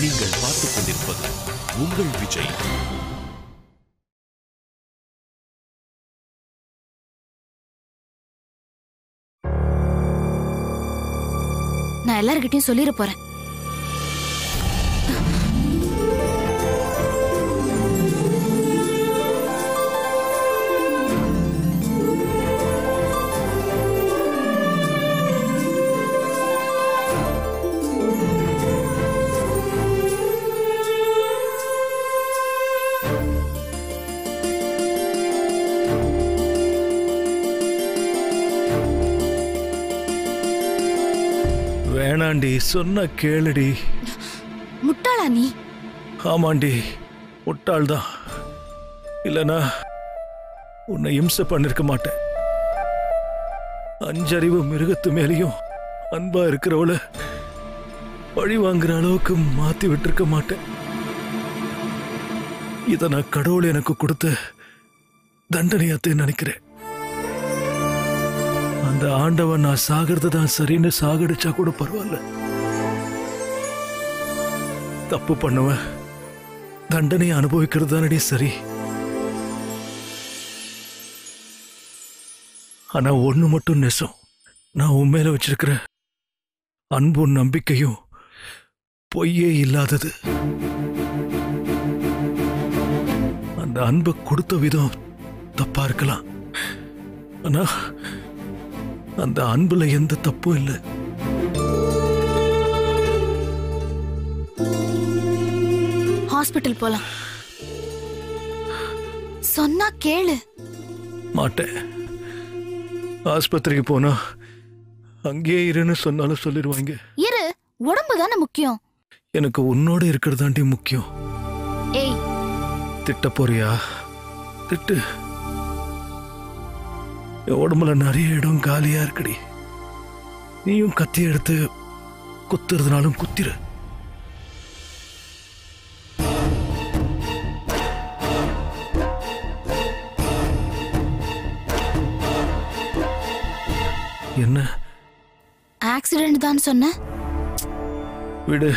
நீங்கள் பார்த்துக் கொண்டிருப்பது உங்கள் விஜய். நான் எல்லார்கிட்டயும் சொல்லிட போறேன். வேணாண்டி, சொன்ன கேளுடி. முட்டாளா நீ? ஆமாண்டி, முட்டாள்தான். இல்லனா உன்னை இம்சை பண்ணிருக்க மாட்டேன். அஞ்சறிவு மிருகத்து மேலேயும் அன்பா இருக்கிறவள பழி வாங்குற அளவுக்கு மாத்தி விட்டுருக்க மாட்டேன். இத நான் கடவுள் எனக்கு கொடுத்த தண்டனையாத்தே நினைக்கிறேன். அந்த ஆண்டவன் நான் சாகிறது தான் சரின்னு சாகடிச்சா கூட பரவாயில்ல. தப்பு பண்ணுவ தண்டனையை அனுபவிக்கிறது தானடி சரி. ஆனா ஒண்ணு மட்டும் நெசம், நான் உண்மையில வச்சிருக்கிற அன்பும் நம்பிக்கையும் பொய்யே இல்லாதது. அந்த அன்பை கொடுத்த விதம் தப்பா இருக்கலாம், ஆனா அந்த அன்புல எந்த தப்பும் இல்லை. ஹாஸ்பிட்டல் போலாம். சொன்னா கேளு. மாட்டேன். ஆஸ்பத்திரிக்கு போனா அங்கேயே இருன்னு சொன்னாலும் சொல்லிடுவாங்க. இரு, உடம்பு தானே முக்கியம். எனக்கு உன்னோட இருக்கிறதாண்டி முக்கியம். ஏய், திட்ட போறியா? திட்டு. என் உடம்புல நிறைய இடம் காலியா இருக்குடி. நீயும் கத்தி எடுத்து குத்துறதுனாலும் குத்திரு. என்ன? ஆக்சிடென்ட் தான் சொன்ன? விடு.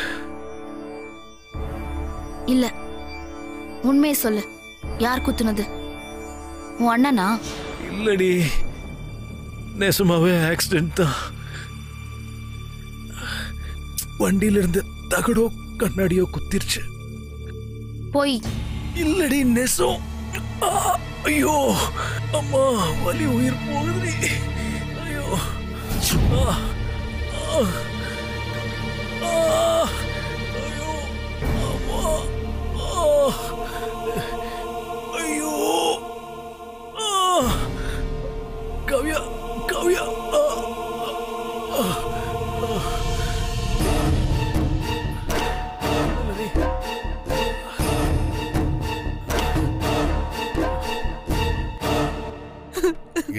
இல்ல, உண்மையை சொல்லு. யார் குத்துனது? உன் அண்ணனா? இல்லடி, நெசமாவே ஆக்சிடென்ட் தான். வண்டியில இருந்து தகடோ கண்ணாடியோ குத்திருச்சு. போய். இல்லடி, நெசம். ஐயோ அம்மா, வலி உயிர் போகுது. ஐயோ ஐயோ கவ்யா, கவ்யா.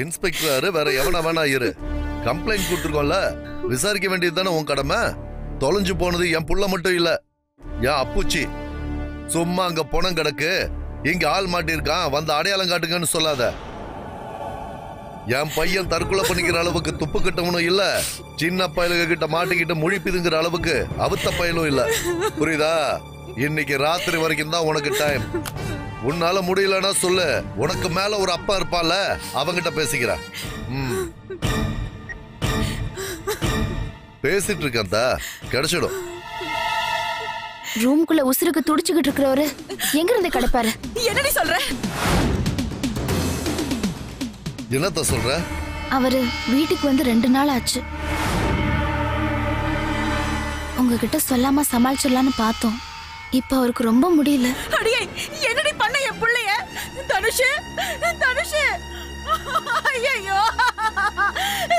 இன்ஸ்பெக்டர் வேற எவனா வேணா இரு. கம்ப்ளைண்ட் கொடுத்துருக்கோம்ல, விசாரிக்க வேண்டியது தானே உன் கடமை. தொலைஞ்சு போனது என் புள்ள மட்டும் இல்ல, என் அப்புச்சி. சும்மா அங்க பணம் கிடக்கு, இங்க ஆள் மாட்டிருக்கான், வந்து அடையாளம் காட்டுங்கன்னு சொல்லாத. என் பையன் தற்கொலை பண்ணிக்கிற அளவுக்கு துப்பு கட்டவனும் இல்ல, சின்ன பயலுக கிட்ட மாட்டிக்கிட்டு முழிப்பிதுங்கிற அளவுக்கு அவுத்த பயலும் இல்ல. புரியுதா? இன்னைக்கு ராத்திரி வரைக்கும் தான் உனக்கு டைம். உன்னால முடியலன்னா சொல்லு, உனக்கு மேல ஒரு அப்பா இருப்பால, அவங்கிட்ட பேசிக்கிற. பேசிட்டு இருக்கேன், கிடைச்சிடும். ரூம்குள்ள உசுருக்கு துடிச்சுக்கிட்டு இருக்கிறவரு எங்க இருந்து கிடைப்பாரு? என்னடி சொல்ற? என்னத்த சொல்ற? அவரு வீட்டுக்கு வந்து 2 நாள் ஆச்சு. உங்ககிட்ட சொல்லாம சமாளிச்சிடலான்னு பார்த்தோம். இப்ப அவருக்கு ரொம்ப முடியல. அடியே, என்னடி பண்ண என் புள்ளைய? தனுஷ், தனுஷ். ஐயோ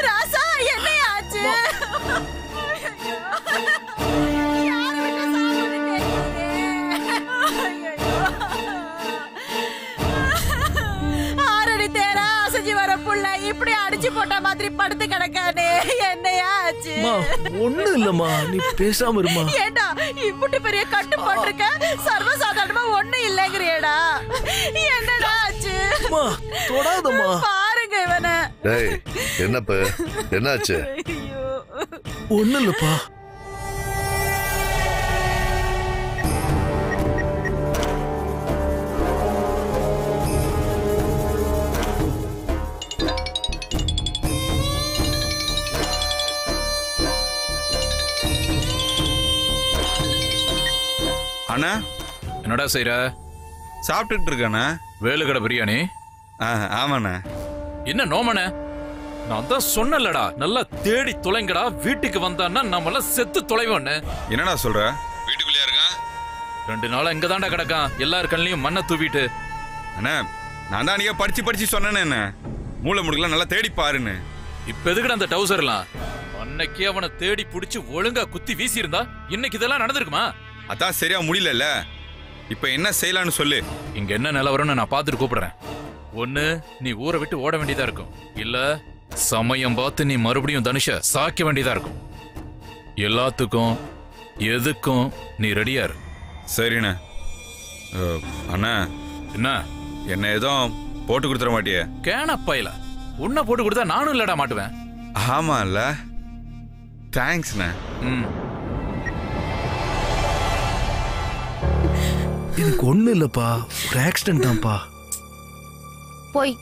ராசா, என்ன ஆச்சு? ஆறடி தேரா அசைஞ்சு வர புள்ள இப்படி அடிச்சு போட்ட மாதிரி படுத்து கிடக்கானே, என்னையா ஆச்சு? ஒண்ணு இல்லம்மா, நீ பேசாம இருமா. ஏண்டா இப்படி பெரிய கட்டு போட்டிருக்க, சர்வசாதாரணமா ஒண்ணு இல்லைங்கிறியடா? என்னடா ஆச்சு? தொடாதம்மா. பாருங்க இவனை. டேய், என்னப்ப என்னாச்சு? ஒண்ணு இல்லப்பா. அண்ணா என்னடா செய்யற? சாப்பிட்டுட்டு இருக்கண்ணா. வேலுக்கடை பிரியாணி. ஆமாண்ணா. என்ன நோமனே, நான் தான் சொன்னலடா, நல்லா தேடி தொலைங்கடா. வீட்டுக்கு வந்தான்னா நம்மள செத்து தொலைவோன்னு. என்னடா சொல்ற? வீட்டுக்குள்ளே இருக்கான். 2 நாளா இங்க தாண்டா கிடக்கான். எல்லார் கண்ணிலையும் மண்ணை தூவிட்டு. அண்ணா நான் தான் நீங்க படிச்சு சொன்னேன்னு என்ன மூளை முடுக்கலாம் நல்லா தேடி பாருன்னு. இப்ப எதுக்குடா அந்த டவுசர்லாம்? அன்னைக்கு அவனை தேடி புடிச்சு ஒழுங்கா குத்தி வீசி இருந்தா இன்னைக்கு இதெல்லாம் நடந்திருக்குமா? அதான் சரியா முடியல. இப்ப என்ன செய்யலான்னு சொல்லு. இங்க என்ன நிலவரம்னு நான் பாத்துட்டு கூப்பிடுறேன். ஒண்ணு நீ ஊரை விட்டு ஓட வேண்டியதா இருக்கும், இல்ல சமயம் பார்த்து நீ மறுபடியும் தனுஷ சாக்க வேண்டியதா இருக்கும். எல்லாத்துக்கும் எதுக்கும் நீ ரெடியா இரு. சரிண்ணா. அண்ணா என்ன என்ன எதுவும் போட்டு கொடுத்துட மாட்டியே? கேனப்பையில உன்னை போட்டு கொடுத்தா நானும் இல்லடா மாட்டுவேன். ஆமா இல்ல. தேங்க்ஸ்ண்ணா. எனக்கு ஒண்ணு இல்லப்பா, ஒரு ஆக்சிடென்ட் தான்ப்பா. போய்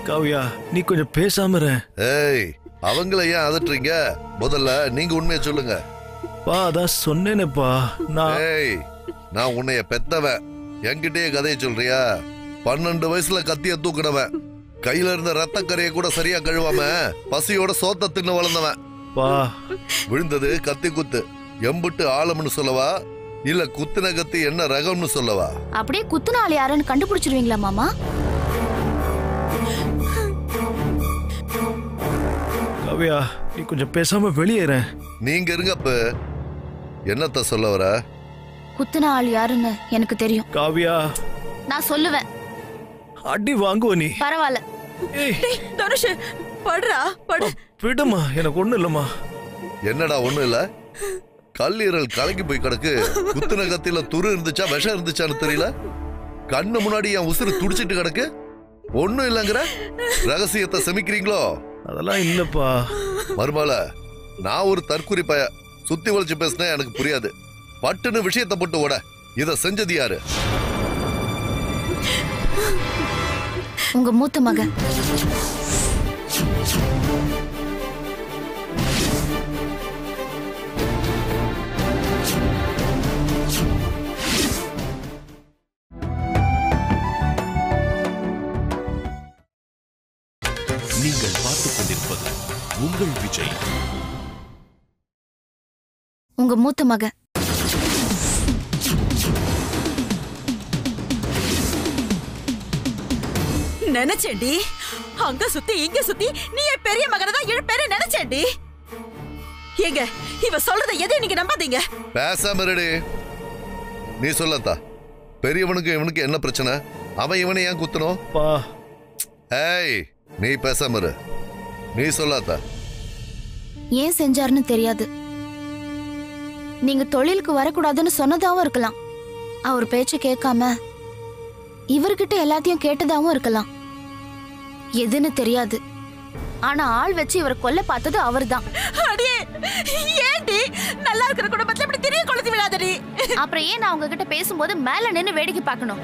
காவியா, நீ கொஞ்சம் பேசாம இரு. ஏய், அவங்கள ஏன் அதட்டுறீங்க? முதல்ல நீங்க உண்மையை சொல்லுங்க. பா அதான் சொன்னேனேப்பா. நான் உன்னைய பெத்தவன், என்கிட்டயே கதையை சொல்றியா? 12 வயசுல கத்திய தூக்குனவன், கையில இருந்த ரத்த கரையை கூட சரியா கழுவாம பசியோட சோத்த தின்னு வளர்ந்தவன். விழுந்தது கத்தி குத்து, எம்புட்டு ஆழம்னு சொல்லவா, இல்ல குத்துன கத்தி என்ன ரகம்னு சொல்லவா? அப்படியே குத்துன ஆள் யாருன்னு கண்டுபிடிச்சிருவீங்களா மாமா? காவியா, நீ கொஞ்சம் பேசாம வெளியேற. நீங்க இருங்கப்ப. என்னத்த சொல்ல வர? குத்துன ஆள் யாருன்னு எனக்கு தெரியும். காவியா, நான் சொல்லுவேன். அடி வாங்குவ நீ. பரவாயில்ல. தனுஷ் படுறா, படு. விடுமா, எனக்கு ஒண்ணு இல்லம்மா. என்னடா ஒண்ணு இல்ல? கல்லீரல் கலங்கி போய் கிடக்கு. குத்துன கத்தில துரு இருந்துச்சா விஷம் இருந்துச்சான்னு தெரியல. கண்ணு முன்னாடி என் உசுறு துடிச்சிட்டு கிடக்கு. ஒண்ணும் இல்லங்கிற ரகசியத்தை செமிக்கிறீங்களோ? அதெல்லாம் இல்லப்பா. மருமல, நான் ஒரு தற்குறி பய. சுத்தி வளைச்சு பேசினா எனக்கு புரியாது. பட்டுன்னு விஷயத்தை போட்டு ஓட. இத செஞ்சது யாரு? உங்க மூத்த மகன். நீங்கள் பார்த்துக் கொண்டிருப்பது உங்கள் விஜய். உங்க மூத்த மகன். நினைச்சேன்டி, அங்க சுத்தி இங்க சுத்தி நீ என் பெரிய மகனை தான் இழுப்பேன்னு நினைச்சேன்டி. ஏங்க, இவ சொல்றத எதையும் நீங்க நம்பாதீங்க. பேசாம இருடி. நீ சொல்லத்தா, பெரியவனுக்கு இவனுக்கு என்ன பிரச்சனை? அவன் இவனை ஏன் குத்தணும்? ஏய், நீ பேசாம இரு. நீ சொல்லாத்தா. ஏன் செஞ்சாருன்னு தெரியாது. நீங்க தொழிலுக்கு வரக்கூடாதுன்னு சொன்னதாவும் இருக்கலாம். அவர் பேச்சு கேட்காம இவர்கிட்ட எல்லாத்தையும் கேட்டதாவும் இருக்கலாம். எதுன்னு தெரியாது. ஆனா ஆள் வச்சு இவரை கொல்ல பார்த்தது அவர்தான். அடியே, ஏண்டி நல்லா இருக்கிற குடும்பத்துல இப்படி திரிய கொளுத்தி விடாதடி. அப்புறம் ஏன் நான் உங்ககிட்ட பேசும்போது மேல நின்னு வேடிக்கை பார்க்கணும்?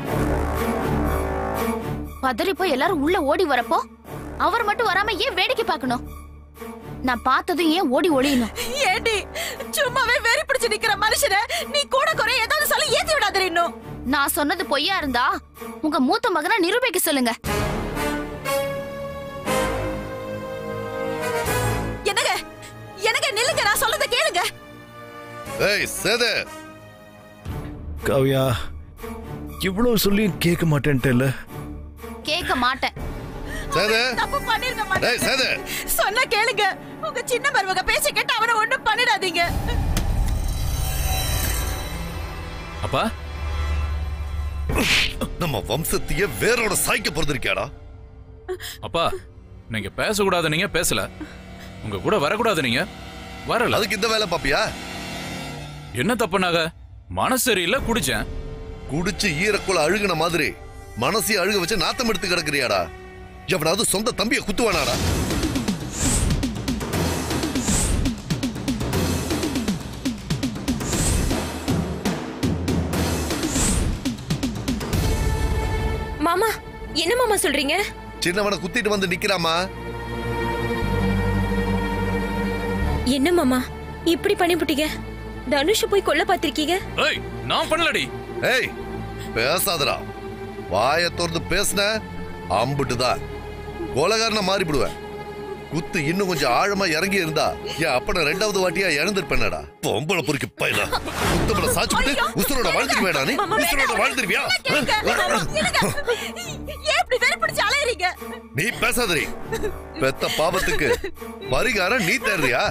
பதறி போய் எல்லாரும் உள்ள ஓடி வரப்போ அவர் மட்டும் வராம ஏன் வேடிக்கை பார்க்கணும்? நான் பார்த்ததும் ஏன் ஓடி ஒளியணும்? ஏண்டி சும்மாவே வெறி பிடிச்சு நிக்கிற மனுஷனை நீ கூட குறை ஏதாவது சொல்லி ஏத்தி விடாதடி. இன்னும் நான் சொன்னது பொய்யா இருந்தா உங்க மூத்த மகனை நிரூபிக்க சொல்லுங்க. என்னங்க என்னங்க நில்லுங்க, நான் சொல்லத கேளுங்க. ஏய் சேது. காவியா, இவ்வளவு சொல்லியும் கேட்க மாட்டேன்ட்டேல்ல. கேட்க மாட்டேன். தப்பு பண்ணிருக்க மாட்டேன். சொன்ன கேளுங்க. உங்க சின்ன மருமக பேச்ச கேட்டு அவனை ஒண்ணும் பண்ணிடாதீங்க. அப்பா, நம்ம வம்சத்தையே வேரோட சாய்க்க பொறுத்திருக்கியாடா. அப்பா, நீங்க பேசக்கூடாது, நீங்க பேசல. உங்க கூட வரக்கூடாது, நீங்க வரல. அதுக்கு இந்த வேலை பாப்பியா? என்ன தப்புனாக? மனசு சரியில்லை, குடிச்சேன். குடிச்சு ஈரக்குள்ள அழுகுன மாதிரி மனசைய அழுக வச்சு நாத்தம் எடுத்து கிடக்குறியாடா. எவனாவது சொந்த தம்பியை குத்துவானாடா? மாமா, என்ன மாமா சொல்றீங்க? சின்னவனை குத்திட்டு வந்து நிக்கிறாமா. என்ன மாமா இப்படி பண்ணிவிட்டீங்க? தனுஷ போய் கொல்ல பாத்திருக்கீங்க? ஏய் நான் பண்ணலடி. ஏய் பேசாதடா. வாயை திறந்து பேசுன அம்புட்டுதான் கொலகாரனை மாறிவிடுவேன். குத்து இன்னும் கொஞ்சம் ஆழமா இறங்கி இருந்தா என் அப்பனை 2வது வாட்டியா இழந்திருப்பேனடா. பொம்பளை பொறுக்கி பையனா குத்தமல சாச்சுட்டு உசுரோட வாழ்ந்துருவேடா. நீ உசுரோட வாழ்ந்துருவியா? நீ பேசாதடி. பெத்த பாவத்துக்கு பரிகாரம் நீ தேடுறியா?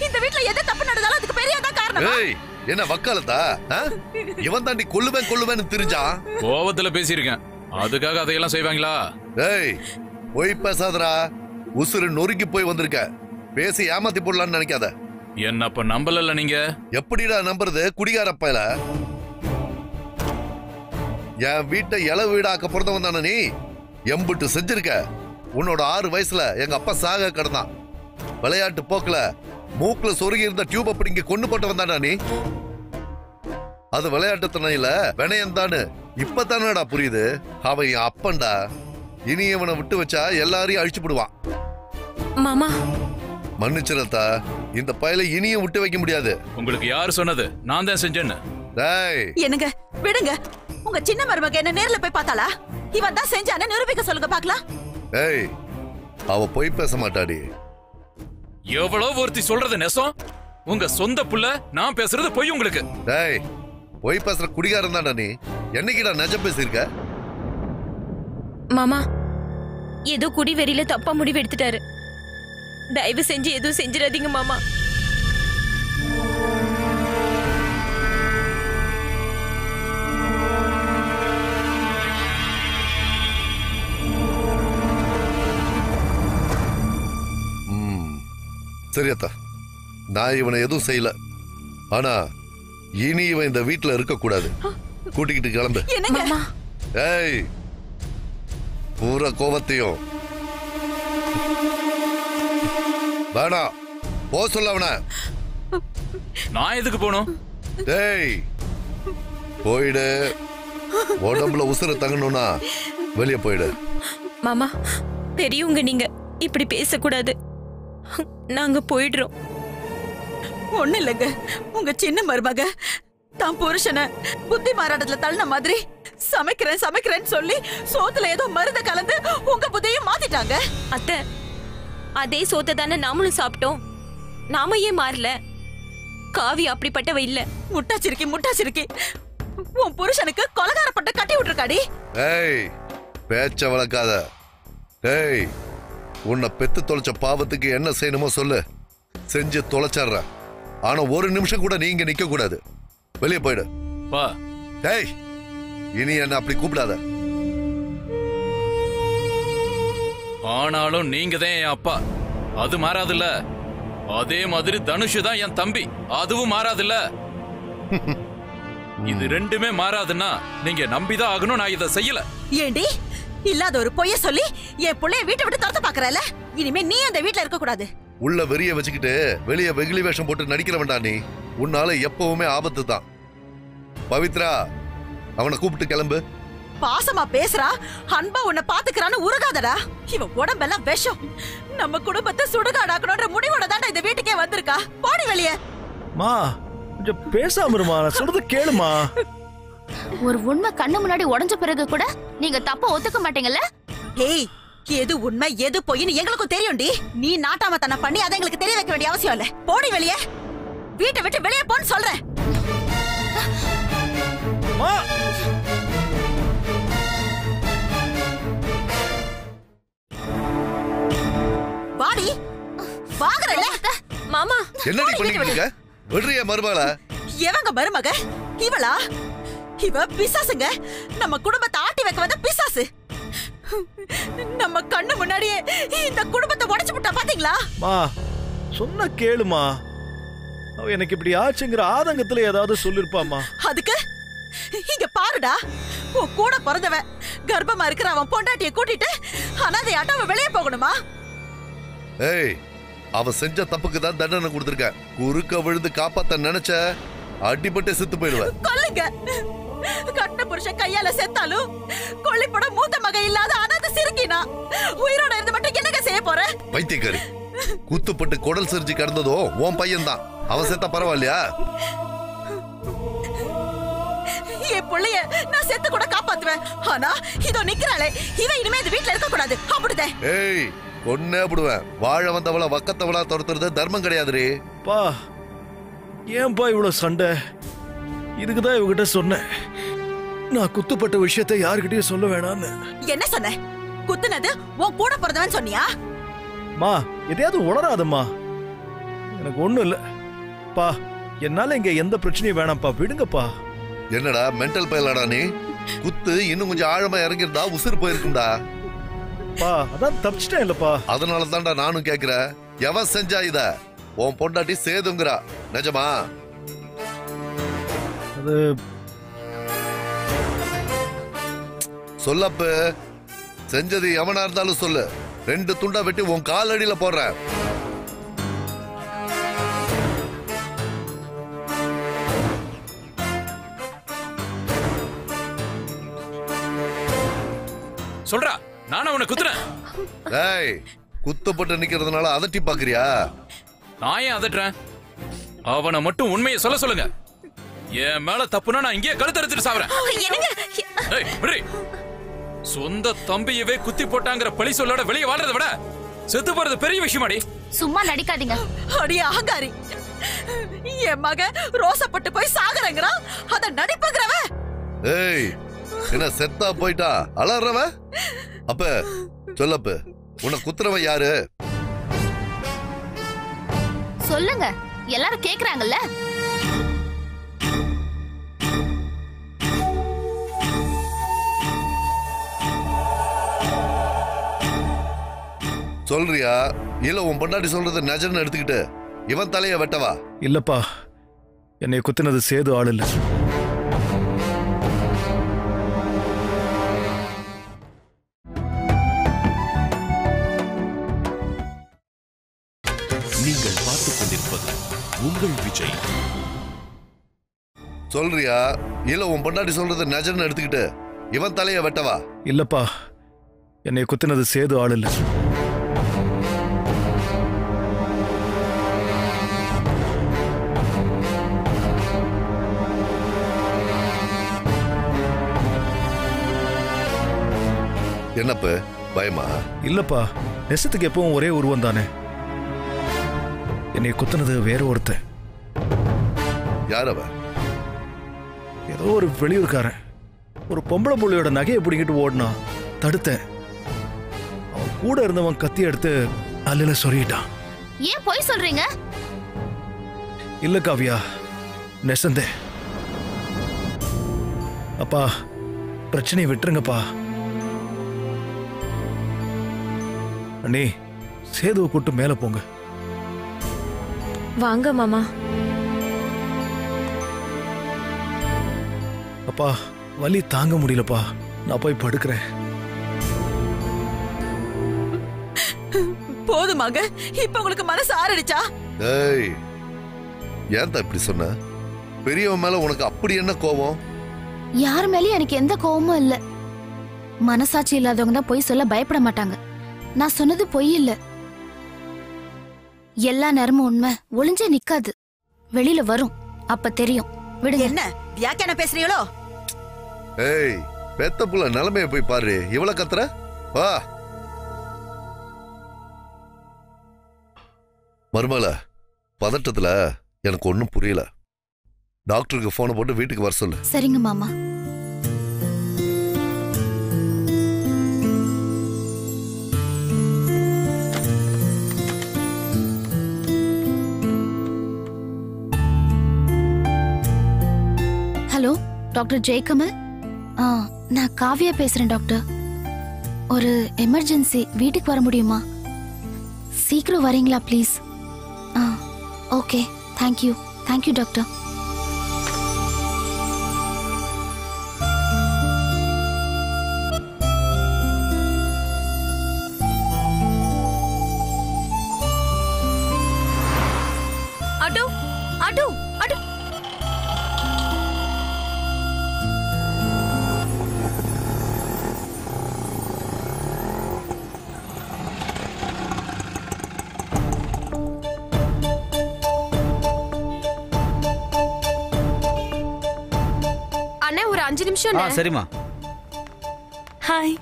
இந்த வீட்ல எது தப்பு நடந்தாலும் அதுக்கு பெரியதான் காரணம். ஏய் என்ன வக்காலத்தா? இவன் தாண்டி கொல்லுவேன்னு தெரிஞ்சான். கோவத்துல பேசியிருக்கேன், அதுக்காக அதையெல்லாம் செய்வாங்களா? ஏய் போய் பேசாதடா. உசுறு நொறுக்கி போய் வந்திருக்க. பேசி ஏமாத்தி போடலான்னு நினைக்காத. என்ன அப்ப நம்பல நீங்க? எப்படிடா நம்புறது? குடிகார பயல. என் வீட்டை இளவு வீடாக்க பிறந்தவன் தானே நீ. எம்புட்டு செஞ்சிருக்க. உன்னோட 6 வயசுல எங்க அப்பா சாக கிடந்தான். விளையாட்டு போக்குல மூக்குல சொருகி இருந்த டியூப பிடிங்க கொண்டு போட்டவன் தானே நீ. அது விளையாட்டு துணையில வினயந்தானு இப்பதானடா புரியுது. அவன் என் அப்பன்டா. இனி இவனை விட்டு வச்சா எல்லாரையும் அழிச்சு போடுவான். மாமா மன்னிச்சிரத்தா. இந்த பயலை இனியும் விட்டு வைக்க முடியாது. உங்களுக்கு யாரு சொன்னது நான் தான் செஞ்சேன்னு? என்னங்க விடுங்க. உங்க சின்ன மருமக என்ன நேர்ல போய் பார்த்தாளா? இவன் தான் செஞ்சானே நிரூபிக்க சொல்லுங்க பாக்கலாம். ஏய் அவ போய் பேச மாட்டாடி. எவ்வளவு ஒருத்தி சொல்றது நெசம். உங்க சொந்த புள்ள நான் பேசுறது பொய் உங்களுக்கு. ஏய் போய் பேசுற குடிகாரன் தான்டா நீ. என்னைக்குடா நிஜம் பேசியிருக்க? மாமா ஏதோ குடி வெறியில தப்பா முடிவு எடுத்துட்டாரு. தயவு செஞ்சு எதுவும் செஞ்சிடாதீங்க மாமா. சரியத்தா, நான் இவனை எதுவும் செய்யல. ஆனா இனி இவன் இந்த வீட்டுல இருக்க கூடாது. கூட்டிக்கிட்டு கிளம்பு. ஏய் பூரா கோவத்தையும் வேணா போ சொல்ல அவன. நான் எதுக்கு போகணும்? டேய் போயிடு. உடம்புல உசுர தங்கணும்னா வெளியே போயிடு. மாமா பெரியவங்க, நீங்க இப்படி பேசக்கூடாது. நாங்க போயிடுறோம். ஒண்ணு இல்லங்க, உங்க சின்ன மருமக தான் புருஷனை புத்தி மாறாட்டத்துல தள்ளின மாதிரி சமைக்கிறேன்னு சொல்லி சோத்துல ஏதோ மருந்து கலந்து உங்க புத்தியும் மாத்திட்டாங்க. அத்தை, அதே சோத்தை தானே நாமளும் சாப்பிட்டோம். நாம ஏன் மாறல? காவி அப்படிப்பட்டவ இல்ல. முட்டாச்சிருக்கி உன் புருஷனுக்கு கொலகாரப்பட்ட கட்டி விட்டுருக்காடி. ஏய் பேச்ச வளர்க்காத. ஏய் உன்னை பெத்து தொலைச்ச பாவத்துக்கு என்ன செய்யணுமோ சொல்லு, செஞ்சு தொலைச்சற. ஆனா ஒரு நிமிஷம் கூட நீங்க நிக்க கூடாது. வெளியே போயிடு. ஏய் இனி என்ன அப்படி கூப்பிடாத. ஆனாலும் நீங்க தான் என் அப்பா, அது மாறாதுல்ல. அதே மாதிரி தனுஷ் தான் என் தம்பி, அதுவும் மாறாதுல்ல. இது ரெண்டுமே மாறாதுன்னா நீங்க நம்பிதான் ஆகணும். நான் இதை செய்யல. ஏண்டி இல்லாத ஒரு பொய்ய சொல்லி என் புள்ளைய வீட்டை விட்டு துரத்த பாக்குறல? இனிமே நீ அந்த வீட்டுல இருக்க கூடாது. உள்ள வெறிய வச்சுக்கிட்டு வெளியே வெகுளி வேஷம் போட்டு நடிக்கிற வேண்டாம் நீ. உன்னால எப்பவுமே ஆபத்து தான். பவித்ரா அவனை கூப்பிட்டு கிளம்பு. பாசமா பேசுறா, அன்பா உன்னை பாத்துக்கிறான்னு உருகாதடா. இவன் உடம்பெல்லாம் விஷம். நம்ம குடும்பத்தை சுடுகாடாக்கணும்ன்ற முடிவோட தாண்டா இந்த வீட்டுக்கே வந்திருக்கா. போடி வெளியே. மா கொஞ்சம் பேசாம இருமா, நான் சொல்றது கேளுமா. ஒரு உண்மை கண்ணு முன்னாடி உடைஞ்ச பிறகு கூட நீங்க தப்ப ஒத்துக்க மாட்டீங்கல்ல? ஏய் எது உண்மை எது பொய்ன்னு எங்களுக்கும் தெரியும்டி. நீ நாட்டாம தன்னை பண்ணி அதை எங்களுக்கு தெரிய வைக்க வேண்டிய அவசியம் இல்ல. போடி வெளியே. வீட்டை விட்டு வெளியே போன்னு சொல்றேன். வாடி வாங்குறல. மாமா என்னடி பண்ணிட்டு இருக்க? விடுறியா மருமகள? எவங்க மருமக? இவளா? இவ பிசாசுங்க. நம்ம குடும்பத்தை ஆட்டி வைக்க வந்த பிசாசு. நம்ம கண்ணு முன்னாடியே இந்த குடும்பத்தை உடைச்சு விட்டா பாத்தீங்களா? மா சொன்ன கேளுமா. அவ எனக்கு இப்படி ஆச்சுங்கிற ஆதங்கத்துல ஏதாவது சொல்லிருப்பாமா. அதுக்கு இங்க பாருடா, உன் கூட பிறந்தவன் கர்ப்பமா இருக்கிற அவன் பொண்டாட்டியை கூட்டிட்டு அனாதையாட்ட அவன் வெளியே போகணுமா? ஏய் அவ செஞ்ச தப்புக்கு தான் தண்டனை கொடுத்திருக்க. குறுக்க விழுந்து காப்பாத்த நினைச்ச அடிபட்டு செத்து போயிடுவ. கொல்லுங்க. கட்ட புருஷன் கையால செத்தாலும் கொல்லிப்பட மூத்த மகன் இல்லாத அனாதை சிறுக்கினா உயிரோட இருந்து மட்டும் என்னங்க செய்ய போற? பைத்தியக்காரி, குத்துப்பட்டு குடல் சரிஞ்சு கிடந்ததோ உன் பையன் தான். அவன் செத்தா பரவாயில்லையா? என் பிள்ளைய நான் செத்து கூட காப்பாத்துவேன். ஆனா இதோ நிக்கிறாளே, இவன் இனிமே இந்த வீட்டுல இருக்க கூடாது. அப்படிதான். ஏய், கொன்னே விடுவேன். வாழ வந்தவள வக்கத்தவளா துரத்துறது தர்மம் கிடையாதுரே. பா, ஏன்பா இவ்வளவு சண்டை? இதுக்குதான் இவகிட்ட சொன்னேன், நான் குத்துப்பட்ட விஷயத்தை யாருக்கிட்டயும் சொல்ல வேணான்னு. என்ன சொன்ன? குத்துனது உன் கூட பிறந்தவன் சொன்னியா? மா, எதையாவது உளராதம்மா. எனக்கு ஒண்ணும் இல்ல பா. என்னால இங்க எந்த பிரச்சனையும் வேணாம்ப்பா, விடுங்கப்பா. என்னடா மென்டல் பயலாடா நீ? குத்து இன்னும் கொஞ்சம் ஆழமா இறங்கிருந்தா உசுறு போயிருக்கும்டா. பா, அதான் தப்பிச்சிட்டேன் இல்லப்பா. அதனால தான்டா நானும் கேக்குறேன். எவன் செஞ்சா இத? உன் பொண்டாட்டி சேதுங்கிறா, நிஜமா? அது சொல்லப்பு. செஞ்சது எவனா இருந்தாலும் சொல்லு. 2 துண்டா வெட்டி உன் கால் அடியில போடுறேன். சொல்றா, நானும் அவனை குத்துறேன். ஏய், குத்துப்பட்டு நிக்கிறதுனால அதட்டி பாக்குறியா? நான் ஏன் அதட்டுறேன்? அவனை மட்டும் உண்மையை சொல்ல சொல்லுங்க. என் மேல தப்புனா நான் இங்கேயே கழுத்தறுத்துட்டு சாவறேன். ஏய், விடு. சொந்த தம்பியவே குத்தி போட்டாங்கிற பழி சொல்லோட வெளியே வாழ்றதை விட செத்து போறது பெரிய விஷயமாடி. சும்மா நடிக்காதீங்க. அடி அகங்காரி, என் மக ரோசப்பட்டு போய் சாகுறங்கிறான், அத நடிப்புங்கிறவ. ஏய், என்ன செத்தா போயிட்டா அலறவ? அப்ப சொல்லப்பு, உன்னை குத்துறவன் யாரு? சொல்லுங்க, எல்லாரும் கேக்குறாங்கல்ல. சொல்றியா இல்ல உன் பொண்டாட்டி சொல்றது நஜர்னு எடுத்துக்கிட்டு இவன் தலைய வெட்டவா? இல்லப்பா, என்னை குத்துனது சேது ஆள் இல்ல. நீங்கள் பார்த்துக் கொண்டிருப்பது உங்கள் விஜய். சொல்றியா இல்ல உன் பொண்டாட்டி சொல்றது நஜர்னு எடுத்துக்கிட்டு இவன் தலைய வெட்டவா? இல்லப்பா, என்னை குத்துனது சேது ஆள் இல்ல. என்னப்ப பயமா? இல்லப்பா, நெசத்துக்கு எப்பவும் ஒரே உருவம் தானே. என்னை குத்துனது வேற ஒருத்தன். யார் அவ? ஏதோ ஒரு வெளியூர்காரன். ஒரு பொம்பளை புள்ளையோட நகையை பிடிங்கிட்டு ஓடினான், தடுத்தேன். அவன் கூட இருந்தவன் கத்தி எடுத்து அல்லல சொருகிட்டான். ஏன் போய் சொல்றீங்க? இல்ல காவியா, நெசந்தே. அப்பா, பிரச்சனையை விட்டுருங்கப்பா. அண்ணே, சேதுவை கூட்டு மேல போங்க. வாங்க மாமா. அப்பா, வலி தாங்க முடியலப்பா, நான் போய் படுக்கிறேன். போதுமாங்க, இப்ப உங்களுக்கு மனசு ஆறடிச்சா? ஏய், ஏன் இப்படி சொன்ன? பெரியவன் மேல உனக்கு அப்படி என்ன கோபம்? யார் மேலயும் எனக்கு எந்த கோவமும் இல்ல. மனசாட்சி இல்லாதவங்க தான் பொய் சொல்ல பயப்பட மாட்டாங்க. நான் சொன்னது பொய் இல்ல. எல்லா நேரமும் உண்மை ஒளிஞ்சே நிக்காது, வெளியில வரும், அப்ப தெரியும். விடுங்க. என்ன வியாக்கியானம் பேசுறீங்களோ? ஏய், பெத்த புள்ள நிலைமைய போய் பாரு. இவ்வளவு கத்துற? வா மருமல. பதட்டத்துல எனக்கு ஒன்னும் புரியல. டாக்டருக்கு போனை போட்டு வீட்டுக்கு வர சொல்லு. சரிங்க மாமா. Hello, doctor Jayakamal. நான் காவியா பேசுறேன் டாக்டர். ஒரு எமர்ஜென்சி, வீட்டுக்கு வர முடியுமா? சீக்கிரம் வரீங்களா please? Okay, thank you. Thank you doctor. அடோ அடோ அடோ. 5 நிமிஷம் சரிம்மா. ஹாய்.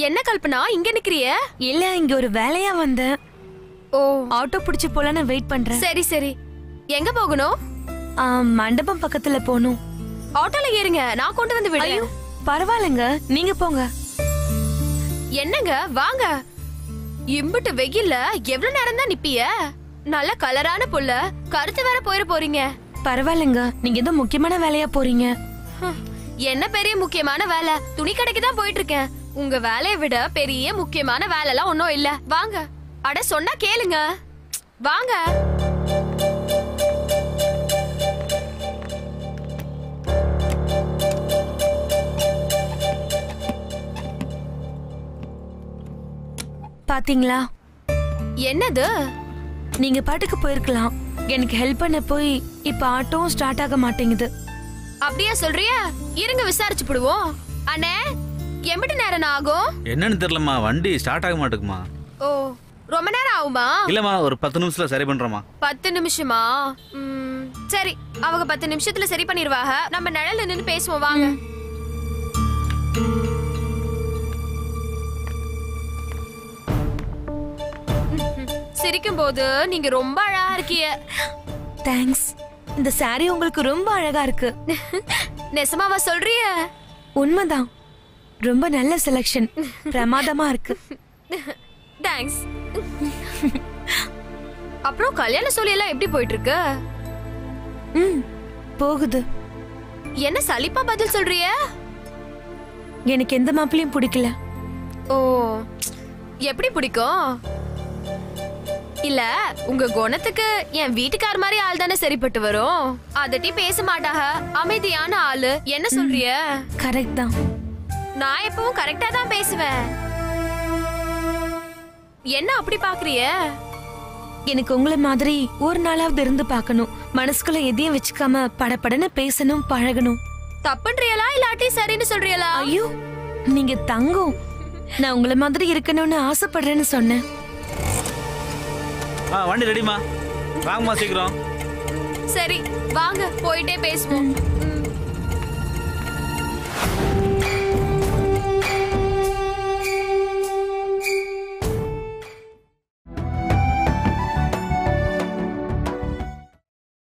என்ன கல்பனா இங்க நிக்கிறிய? இல்ல, இங்க ஒரு வேலையா வந்தேன். ஓ, ஆட்டோ பிடிச்சு போலான்னு வெயிட் பண்றேன். சரி சரி. எங்க போகணும்? மண்டபம் பக்கத்துல போகணும். ஆட்டோல ஏறுங்க, நான் கொண்டு வந்து விடுறேன். பரவாயில்லைங்க, நீங்க போங்க. என்னங்க வாங்க. இம்புட்டு வெயில்ல எவ்வளவு நேரம் தான் நிப்பிய? நல்ல கலரான புள்ள, கருத்து வேற போயிட போறீங்க. பரவாயில்லைங்க, நீங்க ஏதோ முக்கியமான வேலையா போறீங்க. என்ன பெரிய முக்கியமான வேலை? துணி கடைக்கு தான் போயிட்டு இருக்கேன். உங்க வேலையை விட பெரிய முக்கியமான வேலை எல்லாம் ஒன்னும் இல்ல. வாங்க. அட சொன்னா கேளுங்க, வாங்க. பாத்தீங்களா? என்னது? நீங்க பாட்டுக்கு போயிருக்கலாம். எனக்கு ஹெல்ப் பண்ண போய் இப்ப ஆட்டோவும் ஸ்டார்ட் ஆக மாட்டேங்குது. அப்படியே சொல்றியா? இருங்க விசாரிச்சு போடுவோம். அண்ணே, எம்பிட்டு நேரம் ஆகும்? என்னன்னு தெரியலம்மா, வண்டி ஸ்டார்ட் ஆக மாட்டேங்குமா. ஓ, ரொம்ப நேரம் ஆகுமா? இல்லம்மா, ஒரு 10 நிமிஷத்துல சரி பண்றோமா. 10 நிமிஷமா? சரி, அவங்க 10 நிமிஷத்துல சரி பண்ணிடுவாங்க. நம்ம நிழல்ல நின்னு பேசுவோம், வாங்க. சிரிக்கும் போது நீங்க ரொம்ப அழகா இருக்கீங்க. தேங்க்ஸ். இந்த சாரி உங்களுக்கு ரொம்ப அழகா இருக்கு. நெசமாவா சொல்றிய? உண்மைதான், ரொம்ப நல்ல செலக்ஷன். பிரமாதமா இருக்கு. தேங்க்ஸ். அப்புறம் கல்யாண சொல்லி எல்லாம் எப்படி போயிட்டு இருக்கு? போகுது. என்ன சலிப்பா பதில் சொல்றிய? எனக்கு எந்த மாப்பிளையும் பிடிக்கல. ஓ, எப்படி பிடிக்கும்? இல்ல, உங்க குணத்துக்கு என் வீட்டுக்கார மாதிரி ஆள் தானே சரிப்பட்டு வரும். அதட்டி பேச மாட்டாக, அமைதியான ஆளு. என்ன சொல்றிய? கரெக்ட் தான். நான் எப்பவும் கரெக்டா தான் பேசுவேன். என்ன அப்படி பாக்குறிய? எனக்கு உங்களை மாதிரி ஒரு நாளாவது இருந்து பார்க்கணும். மனசுக்குள்ள எதையும் வச்சுக்காம படபடன்னு பேசணும், பழகணும். தப்புன்றியலா இல்லாட்டி சரின்னு சொல்றியலா? ஐயோ, நீங்க தங்கம். நான் உங்களை மாதிரி இருக்கணும்னு ஆசைப்படுறேன்னு சொன்னேன். வண்டி ரெடிமா, வாங்கம்மா சீக்கிரம். சரி வாங்க, போயிட்டே பேசுவோம்.